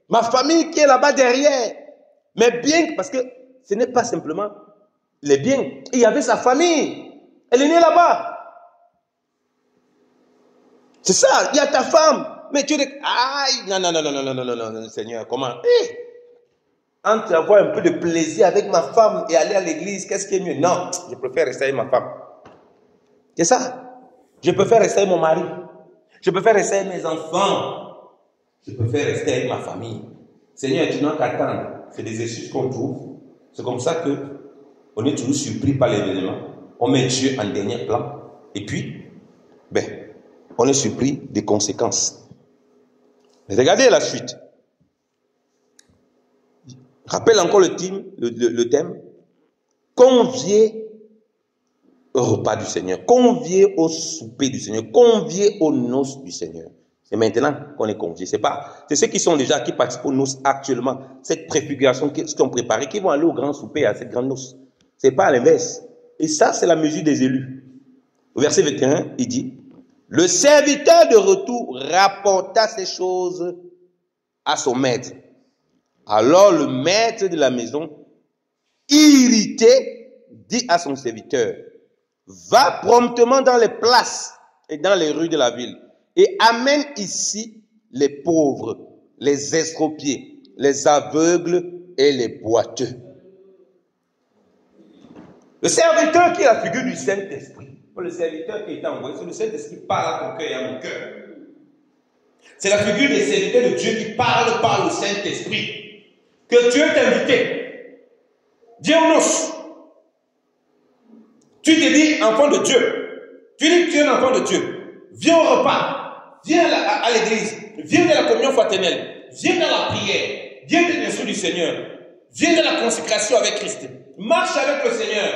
Ma famille qui est là-bas derrière. Mais bien, parce que ce n'est pas simplement les biens. Il y avait sa famille. Elle est née là-bas. C'est ça, il y a ta femme. Mais tu dis, aïe, non, Seigneur, comment? Entre avoir un peu de plaisir avec ma femme et aller à l'église, qu'est-ce qui est mieux? Non, je préfère rester avec ma femme. C'est ça. Je préfère rester avec mon mari. Je préfère rester avec mes enfants. Je préfère rester avec ma famille. Seigneur, tu n'as qu'à attendre. C'est des excuses qu'on trouve. C'est comme ça que on est toujours surpris par l'événement. On met Dieu en dernier plan. Et puis, on est surpris des conséquences. Mais regardez la suite. Rappelle encore le thème. Convier au repas du Seigneur. Convier au souper du Seigneur. Convier aux noces du Seigneur. C'est maintenant qu'on est convié. C'est ceux qui sont déjà, qui participent aux noces actuellement. Cette préfiguration qu'ils ont préparée, qui vont aller au grand souper, à cette grande noce. C'est pas à l'inverse. Et ça, c'est la mesure des élus. Au verset 21, il dit, le serviteur de retour rapporta ces choses à son maître. Alors le maître de la maison, irrité, dit à son serviteur, va promptement dans les places et dans les rues de la ville et amène ici les pauvres, les estropiés, les aveugles, et les boiteux. Le serviteur qui est la figure du Saint-Esprit, le serviteur qui est envoyé, c'est le Saint-Esprit qui parle à ton cœur et à mon cœur. C'est la figure des serviteurs de Dieu qui parle par le Saint-Esprit. Que Dieu t'a invité. Dionysos. Tu te dis enfant de Dieu. Tu dis que tu es un enfant de Dieu. Viens au repas. Viens à l'église. Viens dans la communion fraternelle. Viens dans la prière. Viens de l'instruction du Seigneur. Viens dans la consécration avec Christ. Marche avec le Seigneur.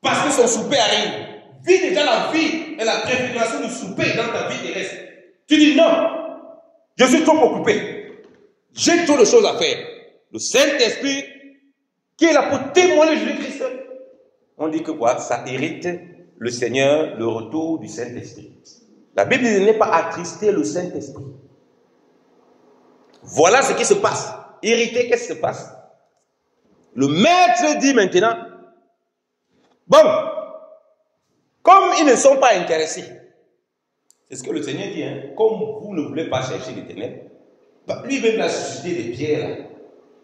Parce que son souper arrive. Vis déjà la vie et la préfiguration du souper dans ta vie terrestre. Tu dis non. Je suis trop occupé. J'ai trop de choses à faire. Le Saint-Esprit qui est là pour témoigner Jésus-Christ. On dit que quoi? Ça hérite le Seigneur, le retour du Saint-Esprit. La Bible n'est pas attristé le Saint-Esprit. Voilà ce qui se passe. Hérité, qu'est-ce qui se passe? Le maître dit maintenant, bon, comme ils ne sont pas intéressés, c'est ce que le Seigneur dit, hein, comme vous ne voulez pas chercher l'éternel, bah, lui-même a suscité des pierres.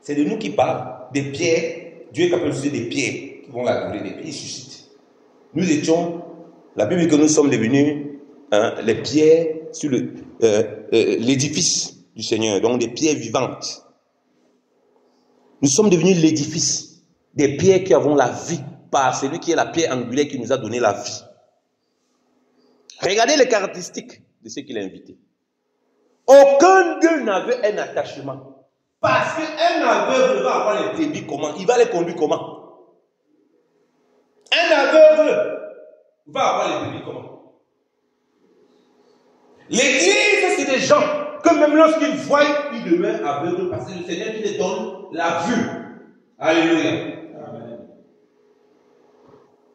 C'est de nous qui parle, des pierres. Dieu est capable de susciter des pierres qui vont l'adorer, des pierres, il suscite. Nous étions, la Bible dit que nous sommes devenus les pierres sur l'édifice du Seigneur, donc des pierres vivantes. Nous sommes devenus l'édifice, des pierres qui avons la vie, par celui qui est la pierre angulaire qui nous a donné la vie. Regardez les caractéristiques de ceux qu'il a invités. Aucun d'eux n'avait un attachement. Parce qu'un aveugle va avoir les brebis comment? Il va les conduire comment? Un aveugle va avoir les brebis comment? L'église, c'est des gens que même lorsqu'ils voient, ils demeurent aveugles parce que le Seigneur qui les donne la vue. Alléluia. Amen.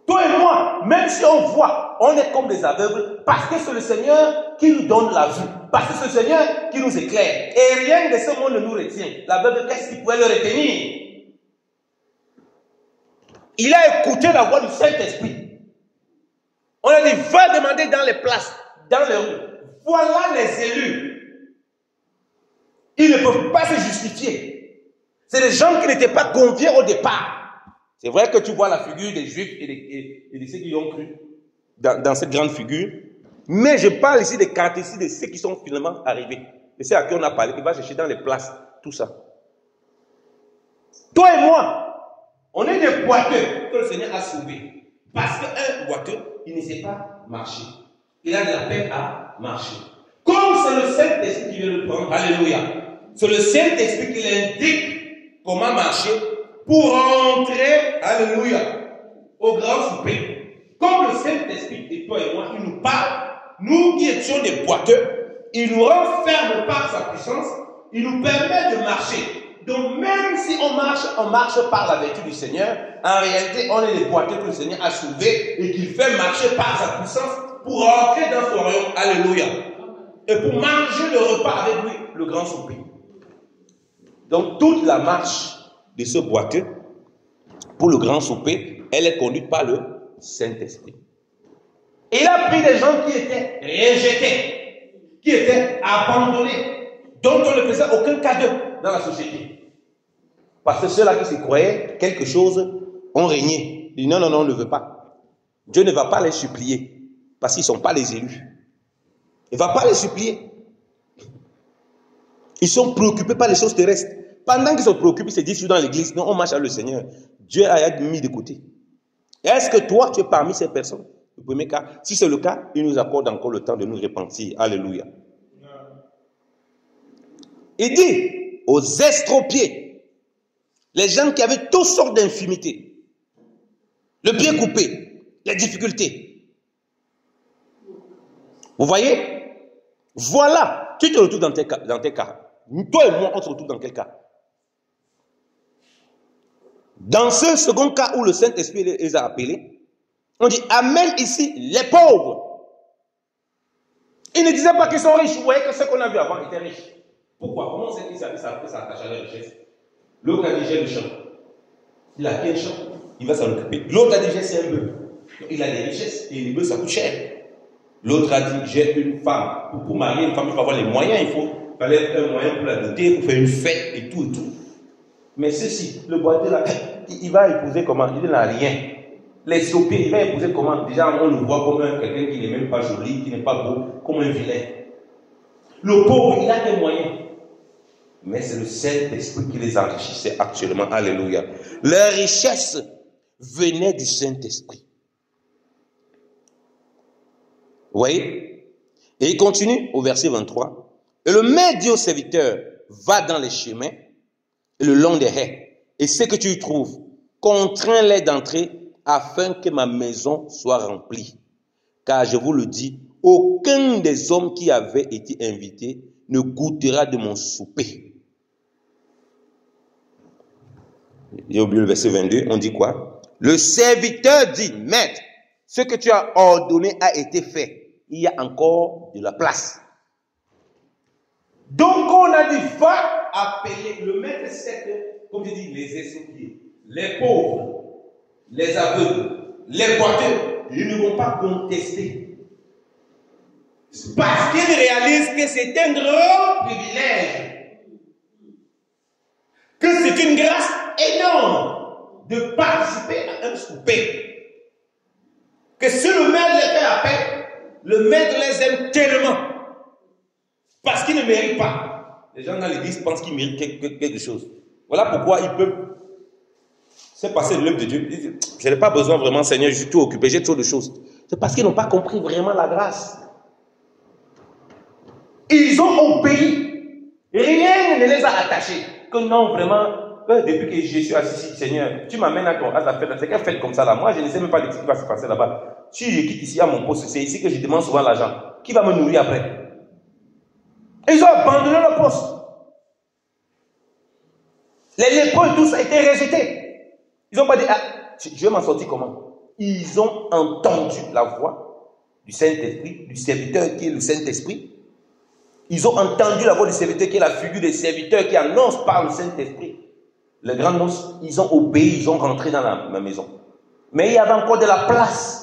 Toi et moi, même si on voit, on est comme des aveugles parce que c'est le Seigneur qui nous donne la vue. Parce que c'est le Seigneur qui nous éclaire. Et rien de ce monde ne nous retient. L'aveugle, qu'est-ce qui pourrait le retenir? Il a écouté la voix du Saint-Esprit. On a dit, va demander dans les places, dans les rues. Voilà les élus. Ils ne peuvent pas se justifier. C'est des gens qui n'étaient pas conviés au départ. C'est vrai que tu vois la figure des Juifs et de ceux qui ont cru dans cette grande figure. Mais je parle ici des caractéristiques de ceux qui sont finalement arrivés. Et c'est à qui on a parlé, qui va chercher dans les places, tout ça. Toi et moi, on est des boiteux que le Seigneur a sauvés. Parce qu'un boiteux, il ne sait pas marcher. Il a de la peine à marcher. Comme c'est le Saint-Esprit qui vient le prendre, alléluia. C'est le Saint-Esprit qui l'indique comment marcher pour entrer, alléluia, au grand souper. Comme le Saint-Esprit et toi et moi, il nous parle. Nous qui étions des boiteux, il nous renferme par sa puissance, il nous permet de marcher. Donc même si on marche par la vertu du Seigneur, en réalité on est des boiteux que le Seigneur a sauvés et qu'il fait marcher par sa puissance pour entrer dans son royaume. Alléluia. Et pour manger le repas avec lui, le grand souper. Donc toute la marche de ce boiteux pour le grand souper, elle est conduite par le Saint-Esprit. Et il a pris des gens qui étaient rejetés, qui étaient abandonnés, dont on ne faisait aucun cadeau dans la société. Parce que ceux-là qui se croyaient quelque chose ont régné. Ils disent non, non, non, on ne veut pas. Dieu ne va pas les supplier, parce qu'ils ne sont pas les élus. Il ne va pas les supplier. Ils sont préoccupés par les choses terrestres. Pendant qu'ils sont préoccupés, ils se disent dans l'église, non, on marche avec le Seigneur. Dieu a mis de côté. Est-ce que toi, tu es parmi ces personnes? Le premier cas, si c'est le cas, il nous accorde encore le temps de nous repentir. Alléluia. Il dit aux estropiés, les gens qui avaient toutes sortes d'infimités, le pied coupé, les difficultés. Vous voyez? Voilà, tu te retrouves dans tes cas. Toi et moi, on se retrouve dans quel cas? Dans ce second cas où le Saint-Esprit les a appelés, on dit, amène ici les pauvres. Ils ne disaient pas qu'ils sont riches. Vous voyez que ce qu'on a vu avant était riche. Pourquoi? Comment c'est qu'ils s'attachent à la richesse? L'autre a dit, j'ai le champ. Il a quel champ? Il va s'en occuper. L'autre a dit, j'ai un bœuf. Il a des richesses et les bœufs, ça coûte cher. L'autre a dit, j'ai une femme. Pour marier une femme, il faut avoir les moyens. Il fallait un moyen pour la doter, pour faire une fête et tout et tout. Mais ceci, le boiteux là, il va épouser comment? Il n'a rien. Les sopiers, il va épouser comment? Déjà, on le voit comme quelqu'un qui n'est même pas joli, qui n'est pas beau, comme un vilain. Le pauvre, il a des moyens. Mais c'est le Saint-Esprit qui les enrichissait actuellement. Alléluia. Leur richesse venait du Saint-Esprit. Vous voyez? Et il continue au verset 23. Et le maître dit au serviteur, va dans les chemins et le long des haies. Et ce que tu y trouves, contrains-les d'entrer afin que ma maison soit remplie. Car je vous le dis, aucun des hommes qui avaient été invités ne goûtera de mon souper. J'ai oublié le verset 22, on dit quoi? Le serviteur dit, maître, ce que tu as ordonné a été fait. Il y a encore de la place. Donc on a dit, va appeler le maître, c'est, comme je dis, les estropiés, les pauvres, les aveugles, les boiteux, ils ne vont pas contester. Parce qu'ils réalisent que c'est un grand privilège, que c'est une grâce énorme de participer à un souper. Que si le maître les fait appel, le maître les aime tellement, parce qu'ils ne méritent pas. Les gens dans l'église pensent qu'ils méritent quelque chose. Voilà pourquoi ils peuvent se passer de l'œuvre de Dieu. Je n'ai pas besoin vraiment, Seigneur, je suis tout occupé, j'ai trop de choses. C'est parce qu'ils n'ont pas compris vraiment la grâce. Ils ont obéi. Rien ne les a attachés. Que non, vraiment, depuis que je suis assis, Seigneur, tu m'amènes à ta fête. C'est quelle fête comme ça là? Moi, je ne sais même pas ce qui va se passer là-bas. Si je quitte ici à mon poste, c'est ici que je demande souvent l'argent. Qui va me nourrir après? Et ils ont abandonné le poste. Les lépreux et tout ça a été rejeté. Ils n'ont pas dit, ah, je vais m'en sortir comment? Ils ont entendu la voix du Saint-Esprit, du serviteur qui est le Saint-Esprit. Ils ont entendu la voix du serviteur qui est la figure des serviteurs qui annonce par le Saint-Esprit. Les grandes noces, ils ont obéi, ils ont rentré dans ma maison. Mais il y avait encore de la place.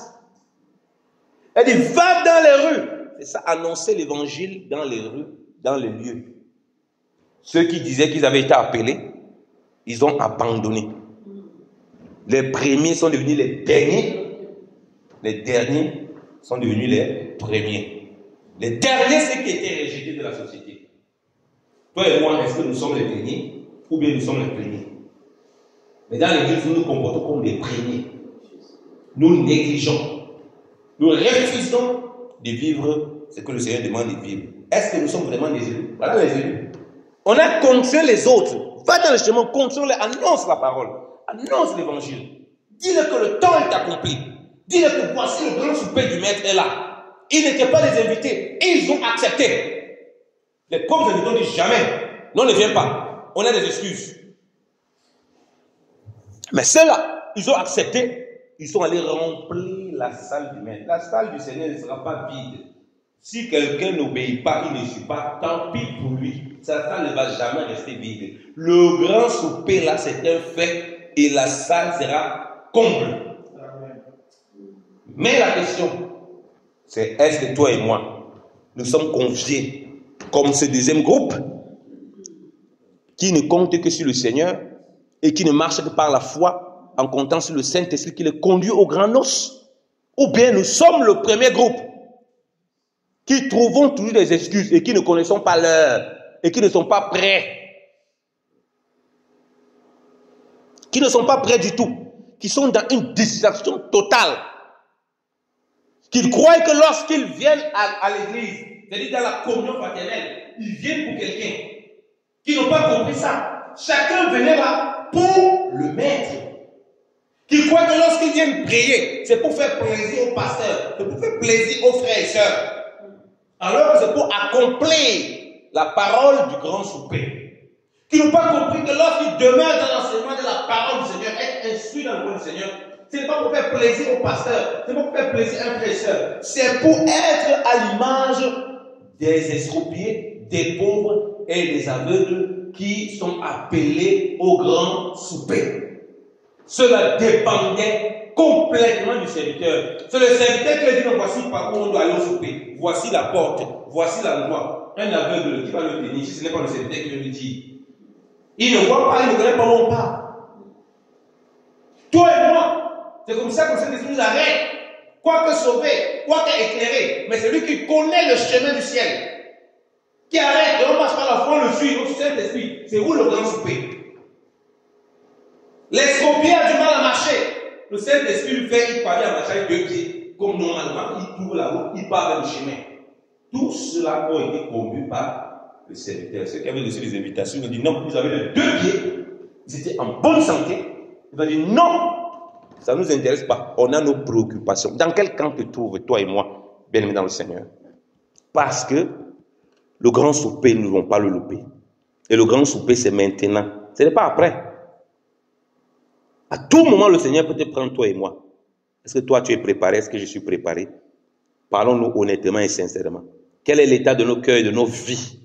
Elle dit, va dans les rues. C'est ça, annoncer l'évangile dans les rues, dans les lieux. Ceux qui disaient qu'ils avaient été appelés, ils ont abandonné. Les premiers sont devenus les derniers. Les derniers sont devenus les premiers. Les derniers, c'est qui étaient rejetés de la société. Toi et moi, est-ce que nous sommes les derniers ou bien nous sommes les premiers? Mais dans l'église, nous nous comportons comme les premiers. Nous négligeons. Nous refusons de vivre ce que le Seigneur demande de vivre. Est-ce que nous sommes vraiment des élus? Voilà les élus. On a contraint les autres. Va dans le chemin, contraint-les, annonce la parole. Annonce l'évangile. Dis-le que le temps est accompli. Dis-le que voici le grand souper du maître est là. Ils n'étaient pas des invités. Et ils ont accepté. Les pauvres invités ont dit jamais. Non, ne viens pas. On a des excuses. Mais ceux-là, ils ont accepté. Ils sont allés remplir la salle du maître. La salle du Seigneur ne sera pas vide. Si quelqu'un n'obéit pas, il ne suit pas, tant pis pour lui. Sa salle ne va jamais rester vide. Le grand souper là, c'est un fait. Et la salle sera comble. Mais la question, c'est est-ce que toi et moi, nous sommes confiés comme ce deuxième groupe qui ne compte que sur le Seigneur et qui ne marche que par la foi en comptant sur le Saint-Esprit qui les conduit aux grandes noces? Ou bien nous sommes le premier groupe qui trouvons toujours des excuses et qui ne connaissons pas l'heure et qui ne sont pas prêts. Qui ne sont pas prêts du tout. Qui sont dans une distraction totale. Qu'ils croient que lorsqu'ils viennent à l'église, c'est-à-dire dans la communion fraternelle, ils viennent pour quelqu'un. Qui n'ont pas compris ça. Chacun venait là pour le maître. Qui croient que lorsqu'ils viennent prier, c'est pour faire plaisir au pasteur, c'est pour faire plaisir aux frères et sœurs. Alors que c'est pour accomplir la parole du grand souper. Qui n'ont pas compris que lorsqu'ils demeurent dans l'enseignement de la parole du Seigneur, être instruits dans le nom du Seigneur, ce n'est pas pour faire plaisir au pasteur, ce n'est pas pour faire plaisir à un frère et sœur, c'est pour être à l'image des estropiés, des pauvres et des aveugles qui sont appelés au grand souper. Cela dépendait complètement du serviteur. C'est le serviteur qui a dit, non, voici par où on doit aller au souper. Voici la porte. Voici l'endroit. Un aveugle qui va le tenir, si ce n'est pas le serviteur qui le dit. Il ne voit pas, il ne connaît pas où on part. Toi et moi, c'est comme ça que le Saint-Esprit nous arrête. Quoique sauvé, quoique éclairé, mais c'est lui qui connaît le chemin du ciel. Qui arrête, et on passe par la foi, on le suit, donc Saint-Esprit. C'est où le grand souper? L'escorpion a du mal à marcher. Le Saint-Esprit lui fait, il parvient à marcher avec 2 pieds, comme normalement, il trouve la route, il part vers le chemin. Tout cela a été conduit par le serviteur. Ceux qui avaient reçu les invitations, ils ont dit non, vous avez les 2 pieds, ils étaient en bonne santé. Ils ont dit non, ça ne nous intéresse pas, on a nos préoccupations. Dans quel camp te trouves, toi et moi, bien-aimés dans le Seigneur? Parce que le grand souper, nous ne vont pas le louper. Et le grand souper, c'est maintenant. Ce n'est pas après. À tout moment, le Seigneur peut te prendre, toi et moi. Est-ce que toi, tu es préparé? Est-ce que je suis préparé? Parlons-nous honnêtement et sincèrement. Quel est l'état de nos cœurs et de nos vies?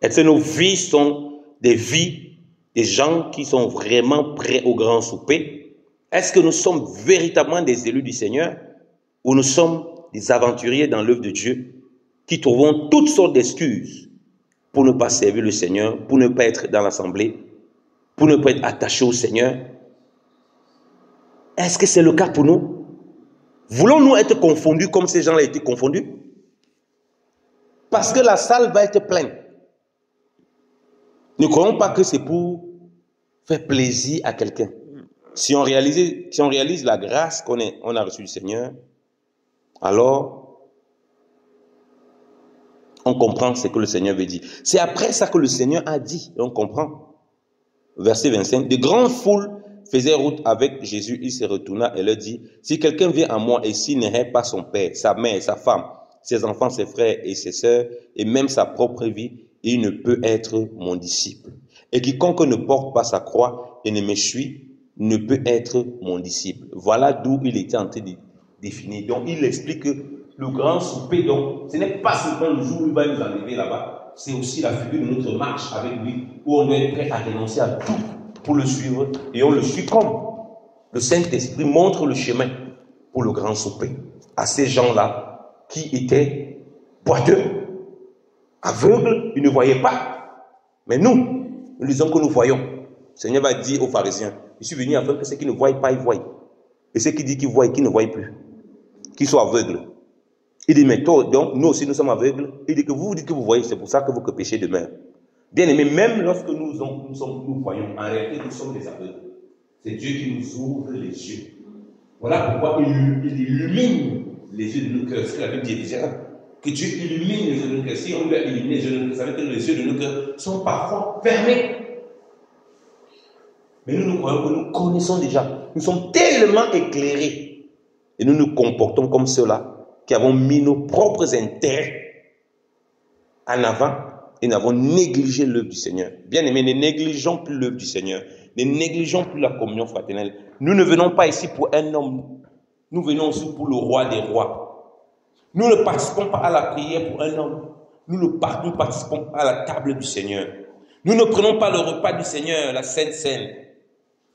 Est-ce que nos vies sont des vies des gens qui sont vraiment prêts au grand souper? Est-ce que nous sommes véritablement des élus du Seigneur? Ou nous sommes des aventuriers dans l'œuvre de Dieu qui trouvons toutes sortes d'excuses pour ne pas servir le Seigneur, pour ne pas être dans l'assemblée, pour ne pas être attachés au Seigneur? Est-ce que c'est le cas pour nous? Voulons-nous être confondus comme ces gens-là étaient confondus? Parce que la salle va être pleine. Ne croyons pas que c'est pour faire plaisir à quelqu'un. Si on réalise la grâce qu'on a reçue du Seigneur, alors on comprend ce que le Seigneur veut dire. C'est après ça que le Seigneur a dit, et on comprend. Verset 25, de grandes foules faisaient route avec Jésus, il se retourna et leur dit, si quelqu'un vient à moi et s'il n'aimait pas son père, sa mère, sa femme, ses enfants, ses frères et ses sœurs, et même sa propre vie, il ne peut être mon disciple. Et quiconque ne porte pas sa croix et ne me suit, ne peut être mon disciple. Voilà d'où il était en train de définir. Donc il explique que le grand souper, donc, ce n'est pas seulement le jour où il va nous enlever là-bas, c'est aussi la figure de notre marche avec lui, où on doit être prêt à renoncer à tout pour le suivre, et on le suit comme le Saint-Esprit montre le chemin pour le grand souper à ces gens-là qui étaient boiteux, aveugles, ils ne voyaient pas. Mais nous disons que nous voyons. Le Seigneur va dire aux pharisiens, je suis venu afin que ceux qui ne voient pas, ils voient. Et ceux qui disent qu'ils voient et qui ne voient plus, qu'ils soient aveugles. Il dit, mais toi, donc, nous aussi nous sommes aveugles. Il dit que vous dites que vous voyez, c'est pour ça que votre péché demeure. Bien aimé, même lorsque nous voyons, en réalité, nous sommes des aveugles. C'est Dieu qui nous ouvre les yeux. Voilà pourquoi il illumine les yeux de nos cœurs. C'est ce que la Bible dit déjà. Que Dieu illumine les yeux de nos cœurs. Si on doit illuminer les yeux de nos cœurs, ça veut dire que les yeux de nos cœurs sont parfois fermés. Mais nous croyons que nous connaissons déjà. Nous sommes tellement éclairés. Et nous nous comportons comme ceux-là qui avons mis nos propres intérêts en avant et nous avons négligé l'œuvre du Seigneur. Bien aimés, ne négligeons plus l'œuvre du Seigneur. Ne négligeons plus la communion fraternelle. Nous ne venons pas ici pour un homme. Nous venons aussi pour le roi des rois. Nous ne participons pas à la prière pour un homme. Nous participons à la table du Seigneur. Nous ne prenons pas le repas du Seigneur, la Sainte Seine,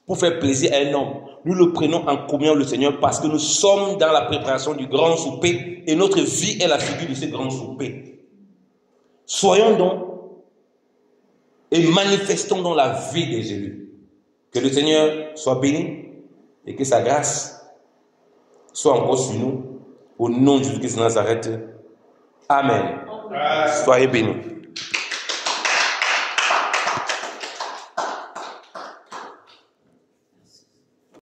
pour faire plaisir à un homme. Nous le prenons en communion le Seigneur parce que nous sommes dans la préparation du grand souper et notre vie est la figure de ce grand souper. Soyons donc et manifestons dans la vie des élus. Que le Seigneur soit béni et que sa grâce soit encore sur nous. Au nom de Jésus-Christ de Nazareth. Amen. Soyez bénis.